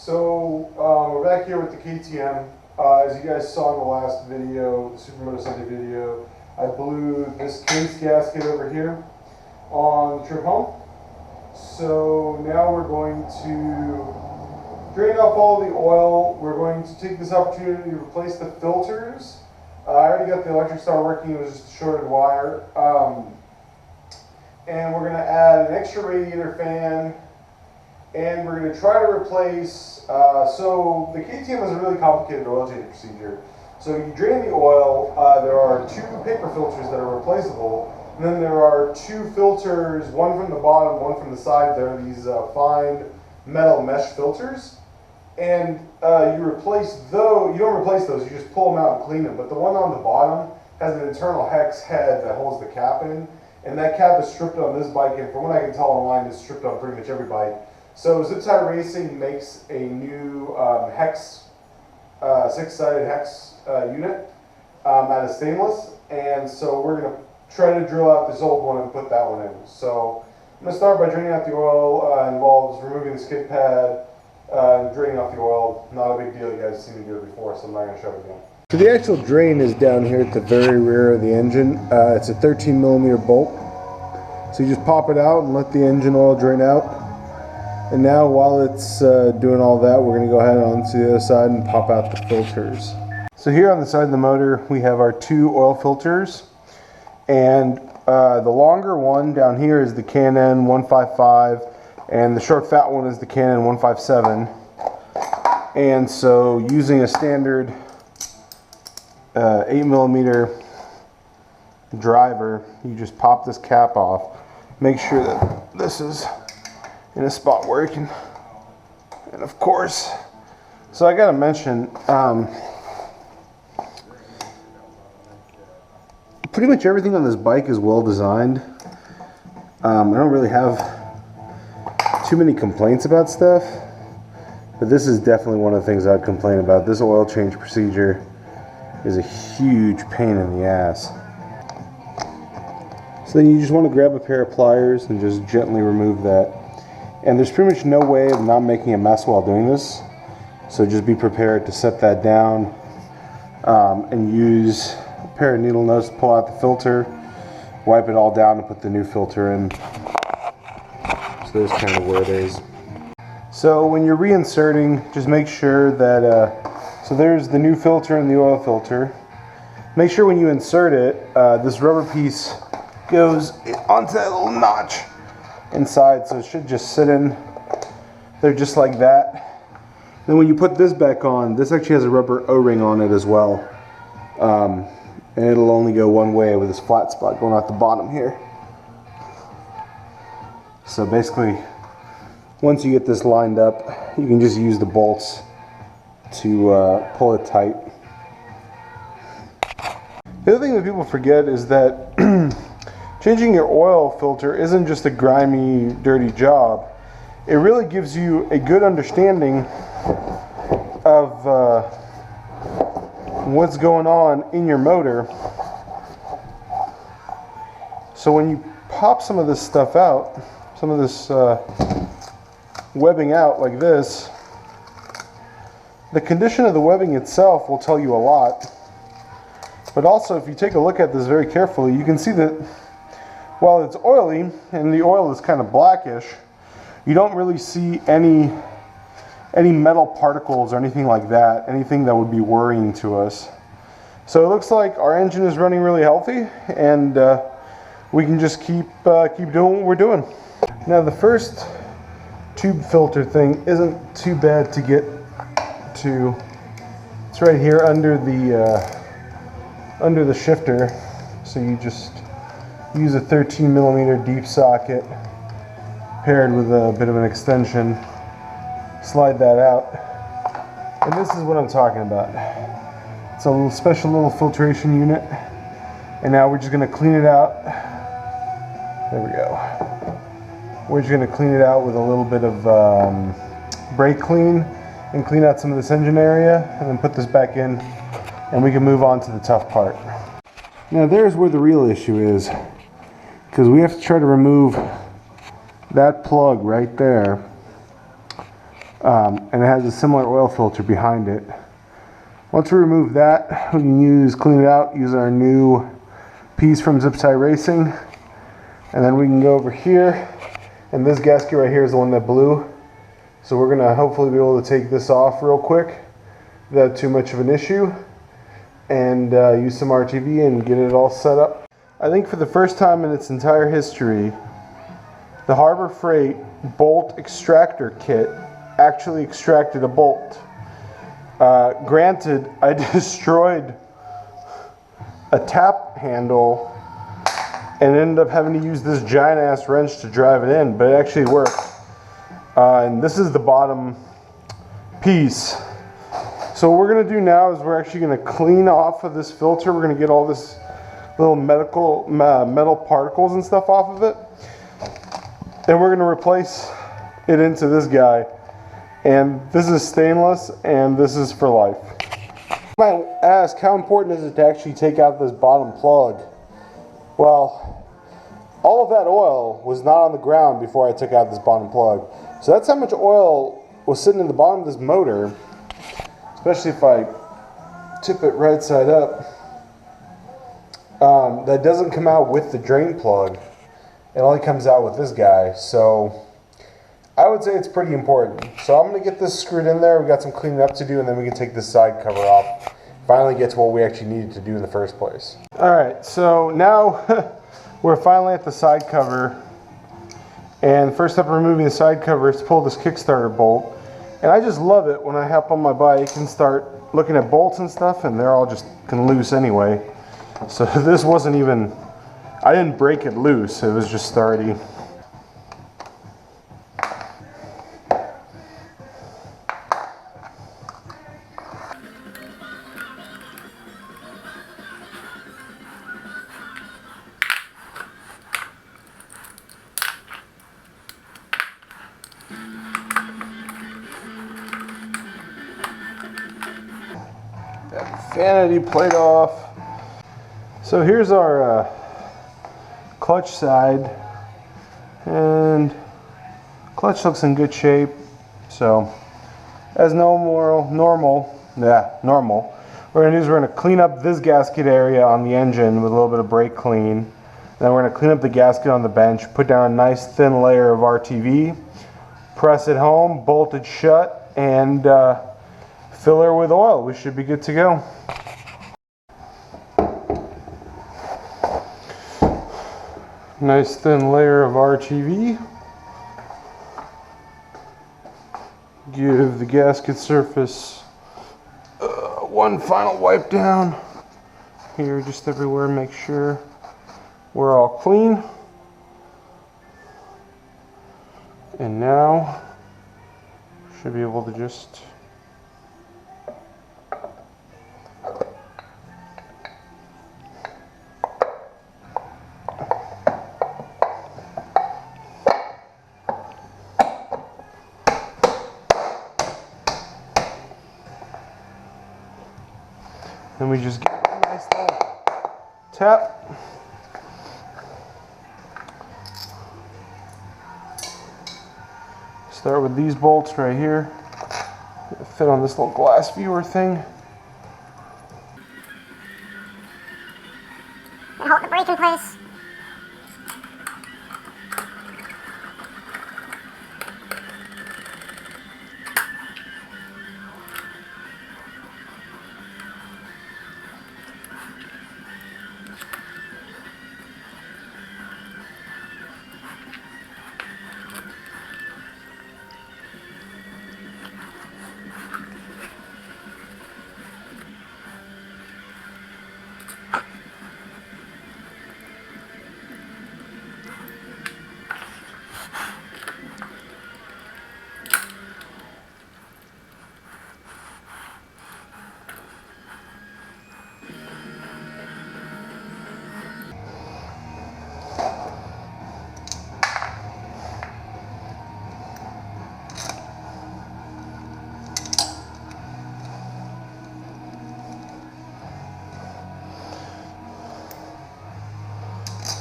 We're back here with the KTM. As you guys saw in the last video, the Supermoto Sunday video, I blew this case gasket over here on the trip home. So now we're going to drain off all the oil. We're going to take this opportunity to replace the filters. I already got the electric star working, it was just a shorted wire. And we're going to add an extra radiator fan. And we're going to try to replace, so the KTM has a really complicated oil change procedure. So you drain the oil, there are two paper filters that are replaceable, and then there are two filters, one from the bottom, one from the side. They're these fine metal mesh filters. And you replace those, you don't replace those, you just pull them out and clean them. But the one on the bottom has an internal hex head that holds the cap in, and that cap is stripped on this bike, and from what I can tell online, it's stripped on pretty much every bike. So Zip-Tie Racing makes a new six-sided hex unit out of stainless, and so we're going to try to drill out this old one and put that one in. So I'm going to start by draining out the oil. Involves removing the skid pad and draining off the oil. Not a big deal, you guys have seen me do it before, so I'm not going to show it again. So the actual drain is down here at the very rear of the engine. It's a 13mm bolt. So you just pop it out and let the engine oil drain out. And now while it's doing all that, we're going to go ahead onto the other side and pop out the filters. So here on the side of the motor, we have our two oil filters. And the longer one down here is the Canon 155, and the short fat one is the Canon 157. And so using a standard 8mm driver, you just pop this cap off. Make sure that this is in a spot where it can, and of course, so I gotta mention, pretty much everything on this bike is well designed. I don't really have too many complaints about stuff, but this is definitely one of the things I'd complain about. This oil change procedure is a huge pain in the ass. So then you just want to grab a pair of pliers and just gently remove that. And there's pretty much no way of not making a mess while doing this. So just be prepared to set that down and use a pair of needle nose to pull out the filter, wipe it all down and put the new filter in. So there's kind of where it is. So when you're reinserting, just make sure that, so there's the new filter and the oil filter. Make sure when you insert it, this rubber piece goes onto that little notch inside, so it should just sit in there just like that. Then when you put this back on, this actually has a rubber O-ring on it as well, and it'll only go one way with this flat spot going out the bottom here. So basically, once you get this lined up, you can just use the bolts to pull it tight. The other thing that people forget is that changing your oil filter isn't just a grimy, dirty job. It really gives you a good understanding of what's going on in your motor. So when you pop some of this stuff out, some of this webbing out like this, the condition of the webbing itself will tell you a lot. But also, if you take a look at this very carefully, you can see that while it's oily and the oil is kind of blackish, you don't really see any metal particles or anything like that, anything that would be worrying to us. So it looks like our engine is running really healthy, and we can just keep doing what we're doing. Now the first tube filter thing isn't too bad to get to. It's right here under the shifter. So you just use a 13mm deep socket paired with a bit of an extension, slide that out, and this is what I'm talking about. It's a little special little filtration unit, and now we're just going to clean it out. There we go. We're just going to clean it out with a little bit of brake clean and clean out some of this engine area, and then put this back in, and we can move on to the tough part. Now there's where the real issue is, because we have to try to remove that plug right there and it has a similar oil filter behind it. Once we remove that, we can clean it out, use our new piece from Zip Tie Racing, and then we can go over here, and this gasket right here is the one that blew. So we're gonna hopefully be able to take this off real quick without too much of an issue, and use some RTV and get it all set up. I think for the first time in its entire history, the Harbor Freight bolt extractor kit actually extracted a bolt. Granted, I destroyed a tap handle and ended up having to use this giant ass wrench to drive it in, but it actually worked. And this is the bottom piece. So what we're gonna do now is we're actually gonna clean off of this filter. We're gonna get all this little metal particles and stuff off of it. And we're gonna replace it into this guy. And this is stainless, and this is for life. You might ask, how important is it to actually take out this bottom plug? Well, all of that oil was not on the ground before I took out this bottom plug. So that's how much oil was sitting in the bottom of this motor, especially if I tip it right side up. That doesn't come out with the drain plug. It only comes out with this guy. So I would say it's pretty important. So I'm going to get this screwed in there. We've got some cleaning up to do, and then we can take this side cover off. Finally get to what we actually needed to do in the first place. Alright, so now we're finally at the side cover. And first step of removing the side cover is to pull this Kickstarter bolt. And I just love it when I hop on my bike and start looking at bolts and stuff, and they're all just loose anyway. So this wasn't even, I didn't break it loose, it was just sturdy. Vanity plate off. So here's our clutch side, and clutch looks in good shape. So as normal, we're gonna do is we're gonna clean up this gasket area on the engine with a little bit of brake clean. Then we're gonna clean up the gasket on the bench, put down a nice thin layer of RTV, press it home, bolt it shut, and fill her with oil. We should be good to go. Nice thin layer of RTV. Give the gasket surface one final wipe down. Here, just everywhere, make sure we're all clean. And now, should be able to just then we just get a nice little tap. Start with these bolts right here. Fit on this little glass viewer thing. And hold the brake in place.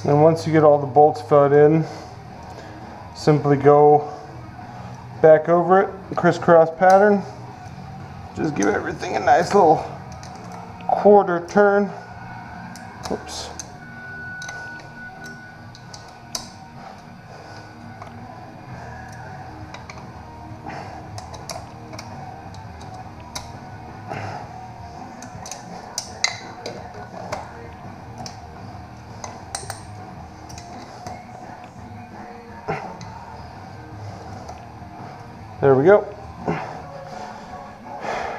And once you get all the bolts filled in, simply go back over it, crisscross pattern. Just give everything a nice little quarter turn. Oops. There we go.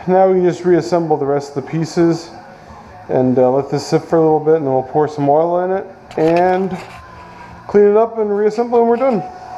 Now we can just reassemble the rest of the pieces and let this sit for a little bit, and then we'll pour some oil in it and clean it up and reassemble, and we're done.